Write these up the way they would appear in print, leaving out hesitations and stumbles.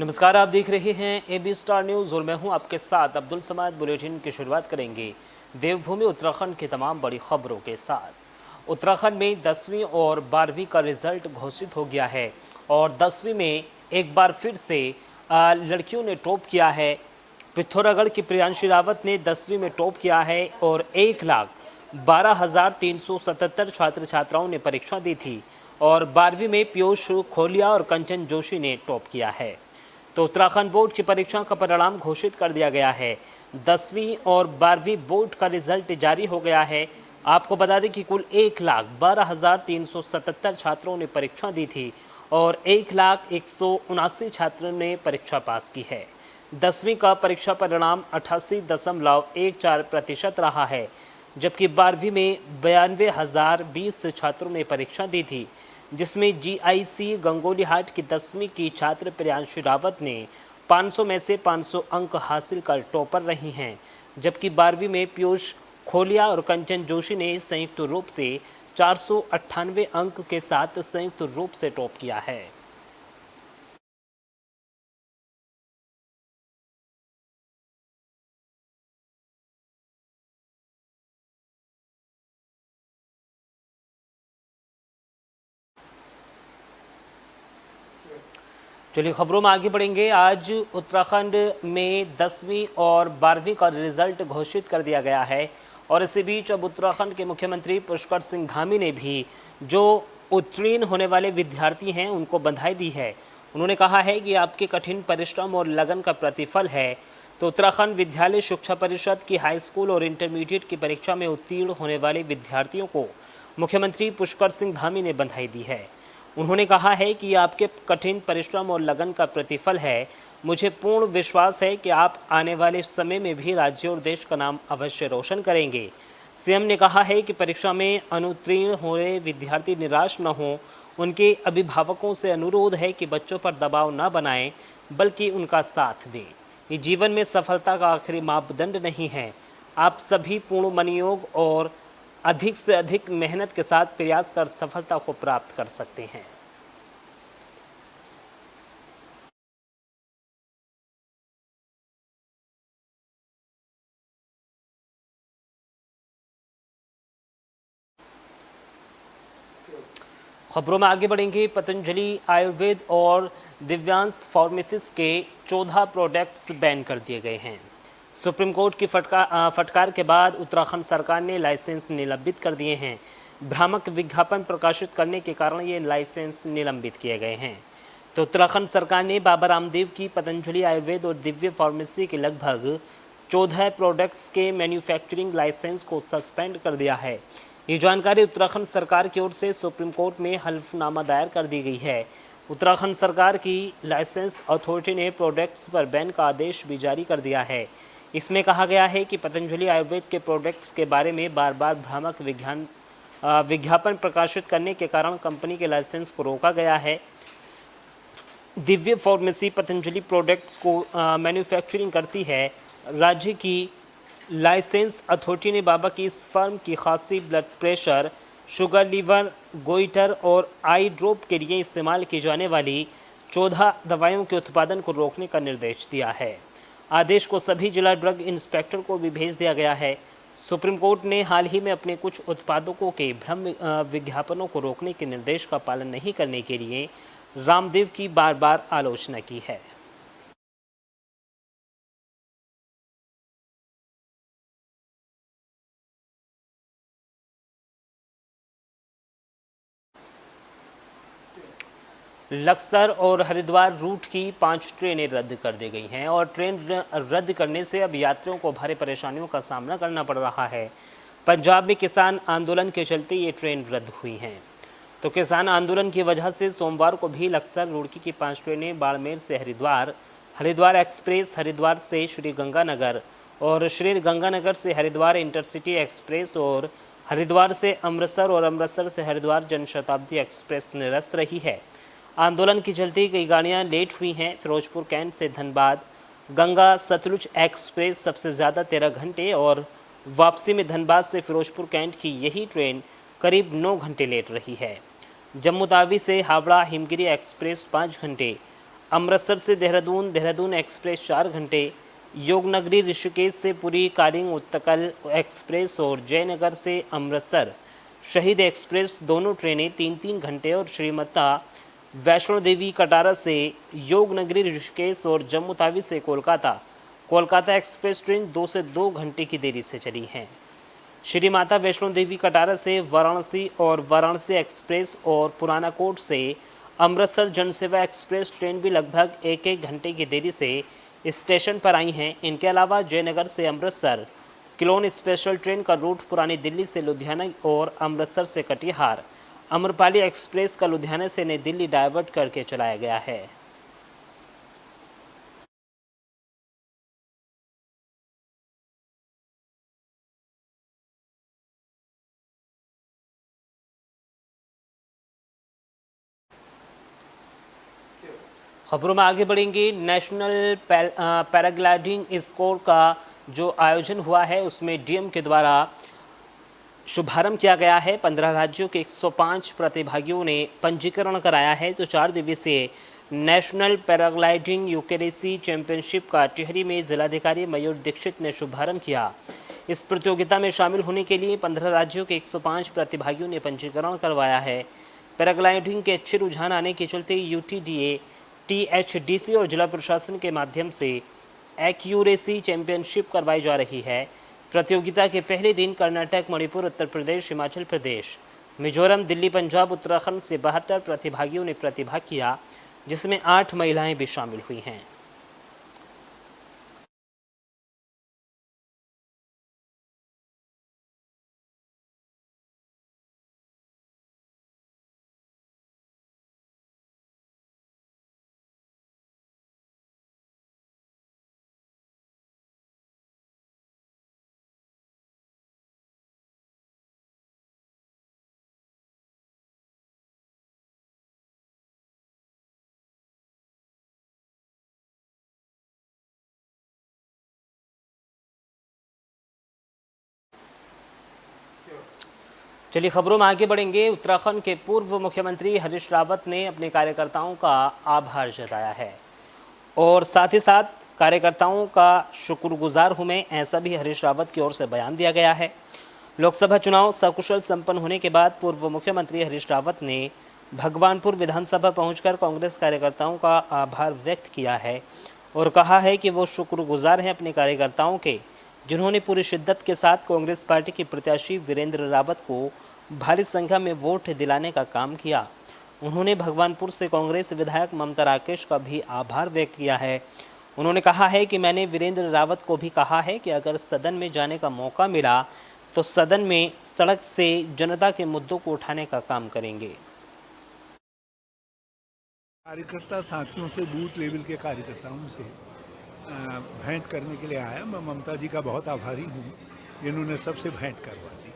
नमस्कार, आप देख रहे हैं AB स्टार न्यूज़ और मैं हूं आपके साथ अब्दुल समाद। बुलेटिन की शुरुआत करेंगे देवभूमि उत्तराखंड की तमाम बड़ी खबरों के साथ। उत्तराखंड में 10वीं और 12वीं का रिजल्ट घोषित हो गया है और 10वीं में एक बार फिर से लड़कियों ने टॉप किया है। पिथौरागढ़ की प्रियांशी रावत ने 10वीं में टॉप किया है और 1,12,377 छात्र छात्राओं ने परीक्षा दी थी और 12वीं में पीयूष खोलिया और कंचन जोशी ने टॉप किया है। तो उत्तराखंड बोर्ड की परीक्षा का परिणाम घोषित कर दिया गया है। 10वीं और 12वीं बोर्ड का रिजल्ट जारी हो गया है। आपको बता दें कि कुल 1,12,377 छात्रों ने परीक्षा दी थी और 1,179 छात्रों ने परीक्षा पास की है। 10वीं का परीक्षा परिणाम 88.14% रहा है, जबकि 12वीं में 92,020 छात्रों ने परीक्षा दी थी, जिसमें GIC गंगोलीहाट की 10वीं की छात्र प्रियांशी रावत ने 500 में से 500 अंक हासिल कर टॉपर रही हैं, जबकि 12वीं में पीयूष खोलिया और कंचन जोशी ने संयुक्त रूप से 498 अंक के साथ संयुक्त रूप से टॉप किया है। चलिए खबरों में आगे बढ़ेंगे। आज उत्तराखंड में 10वीं और 12वीं का रिजल्ट घोषित कर दिया गया है और इसी बीच अब उत्तराखंड के मुख्यमंत्री पुष्कर सिंह धामी ने भी जो उत्तीर्ण होने वाले विद्यार्थी हैं उनको बधाई दी है। उन्होंने कहा है कि आपके कठिन परिश्रम और लगन का प्रतिफल है। तो उत्तराखंड विद्यालय शिक्षा परिषद की हाई स्कूल और इंटरमीडिएट की परीक्षा में उत्तीर्ण होने वाले विद्यार्थियों को मुख्यमंत्री पुष्कर सिंह धामी ने बधाई दी है। उन्होंने कहा है कि आपके कठिन परिश्रम और लगन का प्रतिफल है। मुझे पूर्ण विश्वास है कि आप आने वाले समय में भी राज्य और देश का नाम अवश्य रोशन करेंगे। सीएम ने कहा है कि परीक्षा में अनुत्तीर्ण हुए विद्यार्थी निराश न हों। उनके अभिभावकों से अनुरोध है कि बच्चों पर दबाव न बनाएं, बल्कि उनका साथ दें। ये जीवन में सफलता का आखिरी मापदंड नहीं है। आप सभी पूर्ण मनोयोग और अधिक से अधिक मेहनत के साथ प्रयास कर सफलता को प्राप्त कर सकते हैं। खबरों में आगे बढ़ेंगे। पतंजलि आयुर्वेद और दिव्यांश फार्मेसिस के 14 प्रोडक्ट्स बैन कर दिए गए हैं। सुप्रीम कोर्ट की फटकार के बाद उत्तराखंड सरकार ने लाइसेंस निलंबित कर दिए हैं। भ्रामक विज्ञापन प्रकाशित करने के कारण ये लाइसेंस निलंबित किए गए हैं। तो उत्तराखंड सरकार ने बाबा रामदेव की पतंजलि आयुर्वेद और दिव्य फार्मेसी के लगभग 14 प्रोडक्ट्स के मैन्युफैक्चरिंग लाइसेंस को सस्पेंड कर दिया है। ये जानकारी उत्तराखंड सरकार की ओर से सुप्रीम कोर्ट में हल्फनामा दायर कर दी गई है। उत्तराखंड सरकार की लाइसेंस अथॉरिटी ने प्रोडक्ट्स पर बैन का आदेश भी जारी कर दिया है। इसमें कहा गया है कि पतंजलि आयुर्वेद के प्रोडक्ट्स के बारे में बार बार भ्रामक विज्ञापन प्रकाशित करने के कारण कंपनी के लाइसेंस को रोका गया है। दिव्य फार्मेसी पतंजलि प्रोडक्ट्स को मैन्युफैक्चरिंग करती है। राज्य की लाइसेंस अथॉरिटी ने बाबा की इस फर्म की खांसी, blood pressure, sugar, liver, goiter और आई ड्रॉप के लिए इस्तेमाल की जाने वाली 14 दवाइयों के उत्पादन को रोकने का निर्देश दिया है। आदेश को सभी जिला ड्रग इंस्पेक्टर को भी भेज दिया गया है। सुप्रीम कोर्ट ने हाल ही में अपने कुछ उत्पादकों के भ्रम विज्ञापनों को रोकने के निर्देश का पालन नहीं करने के लिए रामदेव की बार बार आलोचना की है। लक्सर और हरिद्वार रूट की 5 ट्रेनें रद्द कर दी गई हैं और ट्रेन रद्द करने से अब यात्रियों को भारी परेशानियों का सामना करना पड़ रहा है। पंजाब में किसान आंदोलन के चलते ये ट्रेन रद्द हुई हैं। तो किसान आंदोलन की वजह से सोमवार को भी लक्सर रुड़की की 5 ट्रेनें बाड़मेर से हरिद्वार, हरिद्वार एक्सप्रेस हरिद्वार से श्री गंगानगर और श्री गंगानगर से हरिद्वार इंटरसिटी एक्सप्रेस और हरिद्वार से अमृतसर और अमृतसर से हरिद्वार जनशताब्दी एक्सप्रेस निरस्त रही है। आंदोलन के चलते कई गाड़ियां लेट हुई हैं। फिरोजपुर कैंट से धनबाद गंगा सतलुज एक्सप्रेस सबसे ज़्यादा 13 घंटे और वापसी में धनबाद से फिरोजपुर कैंट की यही ट्रेन करीब 9 घंटे लेट रही है। जम्मू तावी से हावड़ा हिमगिरी एक्सप्रेस 5 घंटे, अमृतसर से देहरादून, देहरादून एक्सप्रेस 4 घंटे, योगनगरी ऋषिकेश से पुरी कालिंग उत्तकल एक्सप्रेस और जयनगर से अमृतसर शहीद एक्सप्रेस दोनों ट्रेनें 3-3 घंटे और श्रीमाता वैष्णो देवी कटारा से योगनगरी ऋषिकेश और जम्मू तावी से कोलकाता कोलकाता एक्सप्रेस ट्रेन 2 से 2 घंटे की देरी से चली हैं। श्री माता वैष्णो देवी कटारा से वाराणसी और वाराणसी एक्सप्रेस और पुराना कोट से अमृतसर जनसेवा एक्सप्रेस ट्रेन भी लगभग 1-1 घंटे की देरी से स्टेशन पर आई हैं। इनके अलावा जयनगर से अमृतसर किलोन स्पेशल ट्रेन का रूट पुरानी दिल्ली से लुधियाना और अमृतसर से कटिहार, अम्रपाली एक्सप्रेस का लुधियाना से नई दिल्ली डाइवर्ट करके चलाया गया है। खबरों में आगे बढ़ेंगे। नेशनल पैराग्लाइडिंग स्कोर का जो आयोजन हुआ है उसमें डीएम के द्वारा शुभारंभ किया गया है। 15 राज्यों के 105 प्रतिभागियों ने पंजीकरण कराया है। तो 4 दिवसीय नेशनल पैराग्लाइडिंग यूकेरेसी चैंपियनशिप का टिहरी में जिलाधिकारी मयूर दीक्षित ने शुभारंभ किया। इस प्रतियोगिता में शामिल होने के लिए 15 राज्यों के 105 प्रतिभागियों ने पंजीकरण करवाया है। पैराग्लाइडिंग के अच्छे रुझान आने के चलते यूटीडीए, टीएचडीसी और जिला प्रशासन के माध्यम से एक्यूरेसी चैंपियनशिप करवाई जा रही है। प्रतियोगिता के पहले दिन कर्नाटक, मणिपुर, उत्तर प्रदेश, हिमाचल प्रदेश, मिजोरम, दिल्ली, पंजाब, उत्तराखंड से 72 प्रतिभागियों ने प्रतिभाग किया, जिसमें 8 महिलाएं भी शामिल हुई हैं। चलिए खबरों में आगे बढ़ेंगे। उत्तराखंड के पूर्व मुख्यमंत्री हरीश रावत ने अपने कार्यकर्ताओं का आभार जताया है और साथ ही साथ कार्यकर्ताओं का शुक्रगुजार हूं मैं, ऐसा भी हरीश रावत की ओर से बयान दिया गया है। लोकसभा चुनाव सकुशल संपन्न होने के बाद पूर्व मुख्यमंत्री हरीश रावत ने भगवानपुर विधानसभा पहुंचकर कांग्रेस कार्यकर्ताओं का आभार व्यक्त किया है और कहा है कि वो शुक्रगुजार हैं अपने कार्यकर्ताओं के, जिन्होंने पूरी शिद्दत के साथ कांग्रेस पार्टी के प्रत्याशी वीरेंद्र रावत को भारी संख्या में वोट दिलाने का काम किया। उन्होंने भगवानपुर से कांग्रेस विधायक ममता राकेश का भी आभार व्यक्त किया है। उन्होंने कहा है कि मैंने वीरेंद्र रावत को भी कहा है कि अगर सदन में जाने का मौका मिला तो सदन में सड़क से जनता के मुद्दों को उठाने का काम करेंगे। कार्यकर्ता साथियों से, बूथ लेवल के कार्यकर्ताओं से भेंट करने के लिए आया। मैं ममता जी का बहुत आभारी हूँ, जिन्होंने सबसे भेंट करवा दी।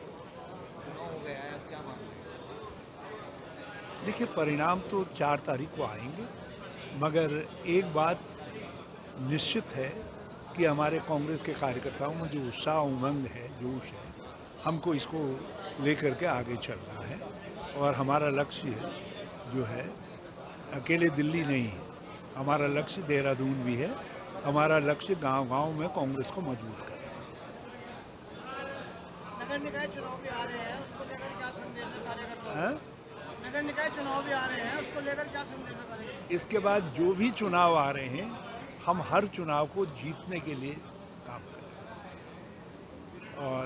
देखिए, परिणाम तो 4 तारीख को आएंगे, मगर एक बात निश्चित है कि हमारे कांग्रेस के कार्यकर्ताओं में जो उत्साह, उमंग है, जोश है, हमको इसको लेकर के आगे चलना है। और हमारा लक्ष्य जो है अकेले दिल्ली नहीं है, हमारा लक्ष्य देहरादून भी है। हमारा लक्ष्य गांव-गांव में कांग्रेस को मजबूत करना है। नगर निकाय चुनाव भी आ रहे हैं, उसको लेकर क्या संदेश है कार्यकर्ताओं को? नगर निकाय चुनाव भी आ रहे हैं, उसको लेकर क्या संदेश है कार्यकर्ताओं को? इसके बाद जो भी चुनाव आ रहे हैं, हम हर चुनाव को जीतने के लिए काम करें। और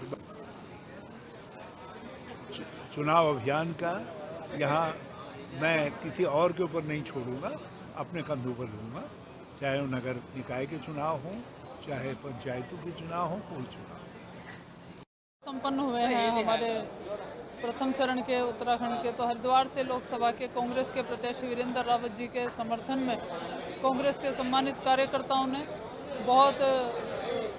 चुनाव अभियान का यहाँ मैं किसी और के ऊपर नहीं छोड़ूंगा, अपने कंधों पर लूँगा। चाहे वो नगर निकाय के चुनाव हों, चाहे पंचायतों के चुनाव हों, कोई चुनाव संपन्न हुए हैं हमारे प्रथम चरण के उत्तराखंड के। तो हरिद्वार से लोकसभा के कांग्रेस के प्रत्याशी वीरेंद्र रावत जी के समर्थन में कांग्रेस के सम्मानित कार्यकर्ताओं ने बहुत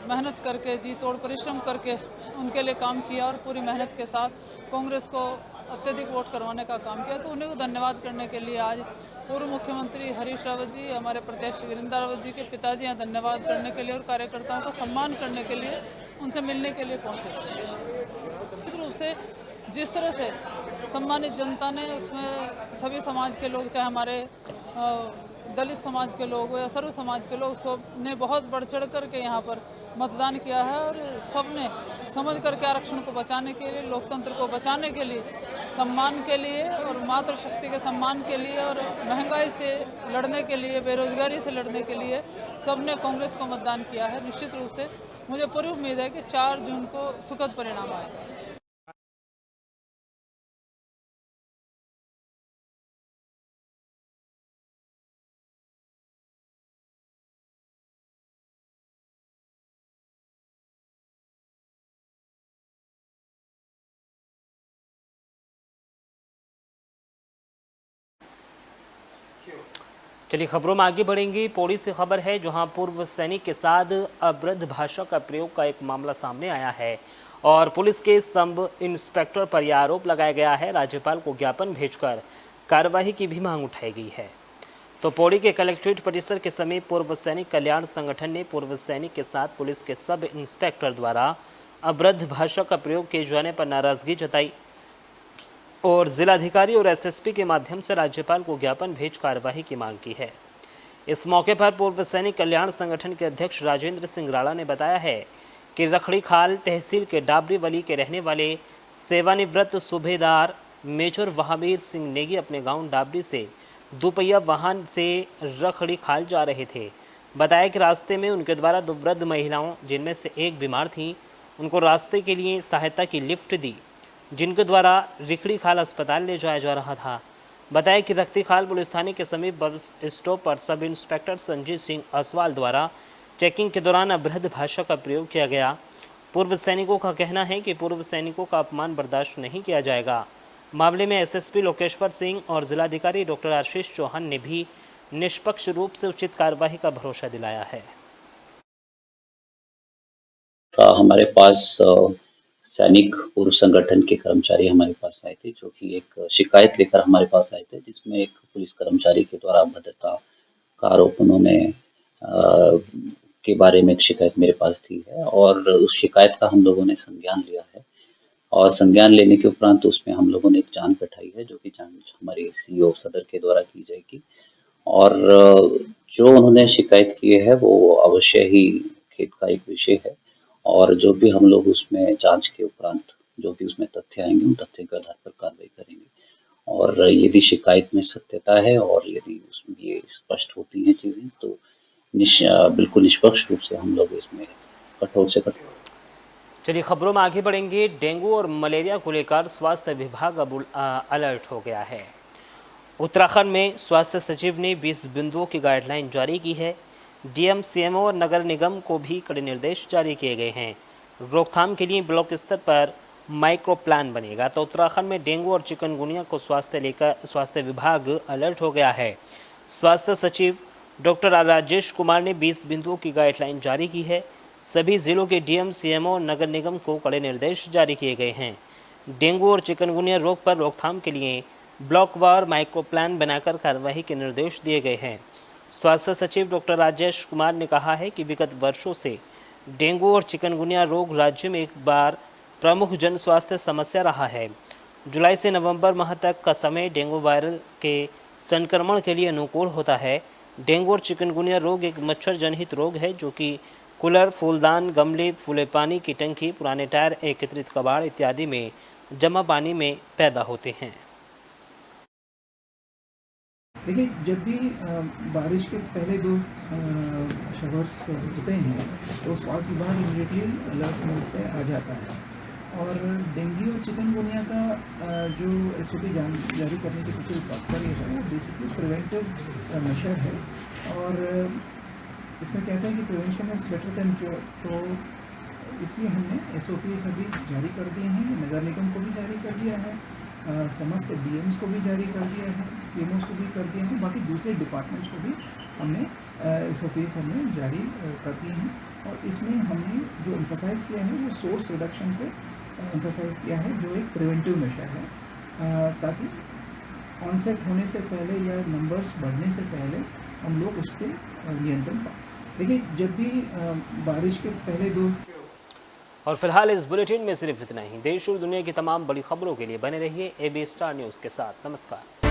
मेहनत करके, जी तोड़ परिश्रम करके उनके लिए काम किया और पूरी मेहनत के साथ कांग्रेस को अत्यधिक वोट करवाने का काम किया। तो उन्हें को धन्यवाद करने के लिए आज पूर्व मुख्यमंत्री हरीश रावत जी, हमारे प्रत्याशी वीरेंद्र रावत जी के पिताजी यहाँ धन्यवाद करने के लिए और कार्यकर्ताओं का सम्मान करने के लिए उनसे मिलने के लिए पहुँचे। निश्चित रूप से जिस तरह से सम्मानित जनता ने, उसमें सभी समाज के लोग, चाहे हमारे दलित समाज के लोग हो या सर्व समाज के लोग, सब ने बहुत बढ़ चढ़ करके यहाँ पर मतदान किया है और सब ने समझ करके आरक्षण को बचाने के लिए, लोकतंत्र को बचाने के लिए, सम्मान के लिए और मातृशक्ति के सम्मान के लिए और महंगाई से लड़ने के लिए, बेरोजगारी से लड़ने के लिए सब ने कांग्रेस को मतदान किया है। निश्चित रूप से मुझे पूरी उम्मीद है कि 4 जून को सुखद परिणाम आएगा। चलिए खबरों में आगे बढ़ेंगे। पौड़ी से खबर है जहां पूर्व सैनिक के साथ अभद्र भाषा का प्रयोग का एक मामला सामने आया है और पुलिस के सब इंस्पेक्टर पर यह आरोप लगाया गया है। राज्यपाल को ज्ञापन भेजकर कार्रवाई की भी मांग उठाई गई है। तो पौड़ी के कलेक्ट्रेट परिसर के समीप पूर्व सैनिक कल्याण संगठन ने पूर्व सैनिक के साथ पुलिस के सब इंस्पेक्टर द्वारा अभद्र भाषा का प्रयोग किए जाने पर नाराजगी जताई और जिलाधिकारी और एसएसपी के माध्यम से राज्यपाल को ज्ञापन भेज कार्रवाई की मांग की है। इस मौके पर पूर्व सैनिक कल्याण संगठन के अध्यक्ष राजेंद्र सिंह राणा ने बताया है कि रखड़ी खाल तहसील के डाबरी वली के रहने वाले सेवानिवृत्त सूबेदार मेजर वहाबीर सिंह नेगी अपने गांव डाबरी से दोपहिया वाहन से रखड़ी खाल जा रहे थे। बताया कि रास्ते में उनके द्वारा 2 वृद्ध महिलाओं, जिनमें से एक बीमार थी, उनको रास्ते के लिए सहायता की लिफ्ट दी, जिनके द्वारा रिखड़ी खाल अस्पताल ले जाया जा रहा था। बताया कि रखड़ी खाल पुलिस थाने के समीप बस स्टॉप पर सब इंस्पेक्टर संजीत सिंह असवाल द्वारा चेकिंग के दौरान अभद्र भाषा का प्रयोग किया गया। पूर्व सैनिकों का कहना है कि पूर्व सैनिकों का अपमान बर्दाश्त नहीं किया जाएगा। मामले में एसएसपी लोकेश्वर सिंह और जिलाधिकारी डॉक्टर आशीष चौहान ने भी निष्पक्ष रूप से उचित कार्रवाई का भरोसा दिलाया है। हमारे पास सैनिक पूर्व संगठन के कर्मचारी हमारे पास आए थे, जो कि एक शिकायत लेकर हमारे पास आए थे, जिसमें एक पुलिस कर्मचारी के द्वारा अभद्रता का आरोप उन्होंने के बारे में एक शिकायत मेरे पास थी है और उस शिकायत का हम लोगों ने संज्ञान लिया है और संज्ञान लेने के उपरांत उसमें हम लोगों ने एक जांच बैठाई है, जो कि जांच हमारे सीओ सदर के द्वारा की जाएगी और जो उन्होंने शिकायत की है वो अवश्य ही खेद का एक विषय है और जो भी हम लोग उसमें जांच के उपरांत जो भी उसमें तथ्य आएंगे उन तथ्य के आधार पर कार्रवाई करेंगे और यदि शिकायत में सत्यता है और यदि उसमें ये स्पष्ट होती हैं चीज़ें तो बिल्कुल निष्पक्ष रूप से हम लोग इसमें कठोर से कठोर। चलिए खबरों में आगे बढ़ेंगे। डेंगू और मलेरिया को लेकर स्वास्थ्य विभाग अब अलर्ट हो गया है। उत्तराखंड में स्वास्थ्य सचिव ने 20 बिंदुओं की गाइडलाइन जारी की है। डीएम, सीएमओ और नगर निगम को भी कड़े निर्देश जारी किए गए हैं। रोकथाम के लिए ब्लॉक स्तर पर माइक्रो प्लान बनेगा। तो उत्तराखंड में डेंगू और चिकनगुनिया को स्वास्थ्य विभाग अलर्ट हो गया है। स्वास्थ्य सचिव डॉक्टर राजेश कुमार ने 20 बिंदुओं की गाइडलाइन जारी की है। सभी जिलों के डीएम, सीएमओ और नगर निगम को कड़े निर्देश जारी किए गए हैं। डेंगू और चिकनगुनिया रोग पर रोकथाम के लिए ब्लॉकवार माइक्रो प्लान बनाकर कार्रवाई के निर्देश दिए गए हैं। स्वास्थ्य सचिव डॉक्टर राजेश कुमार ने कहा है कि विगत वर्षों से डेंगू और चिकनगुनिया रोग राज्य में एक बार प्रमुख जन स्वास्थ्य समस्या रहा है। जुलाई से नवंबर माह तक का समय डेंगू वायरल के संक्रमण के लिए अनुकूल होता है। डेंगू और चिकनगुनिया रोग एक मच्छर जनहित रोग है जो कि कूलर, फूलदान, गमले, फूले पानी की टंकी, पुराने टायर, एकत्रित कबाड़ इत्यादि में जमा पानी में पैदा होते हैं। देखिए, जब भी बारिश के पहले 2 शावर्स होते हैं तो स्वास्थ्य विभाग इमीडिएटली अलर्ट मोड पे आ जाता है और डेंगू और चिकनगुनिया का जो एसओपी जारी करने के पीछे तात्पर्य है वो बेसिकली प्रिवेंटिव मेजर है और इसमें कहते हैं कि prevention is better than cure. तो इसलिए हमने एसओपी सभी जारी कर दिए हैं, नगर निगम को भी जारी कर दिया है, समस्त डीएम्स को भी जारी कर दिया है, सीएमओस को भी कर दिया है, बाकी दूसरे डिपार्टमेंट्स को भी हमने एसओपीज हमने जारी कर दिए हैं और इसमें हमने जो एम्फसाइज़ किया है वो सोर्स रिडक्शन पे एम्फसाइज़ किया है, जो एक प्रिवेंटिव मेजर है ताकि ऑनसेट होने से पहले या नंबर्स बढ़ने से पहले हम लोग उस पर नियंत्रण पा सकें। देखिए, जब भी बारिश के पहले 2 और फिलहाल इस बुलेटिन में सिर्फ इतना ही। देश और दुनिया की तमाम बड़ी खबरों के लिए बने रहिए AB स्टार न्यूज़ के साथ। नमस्कार।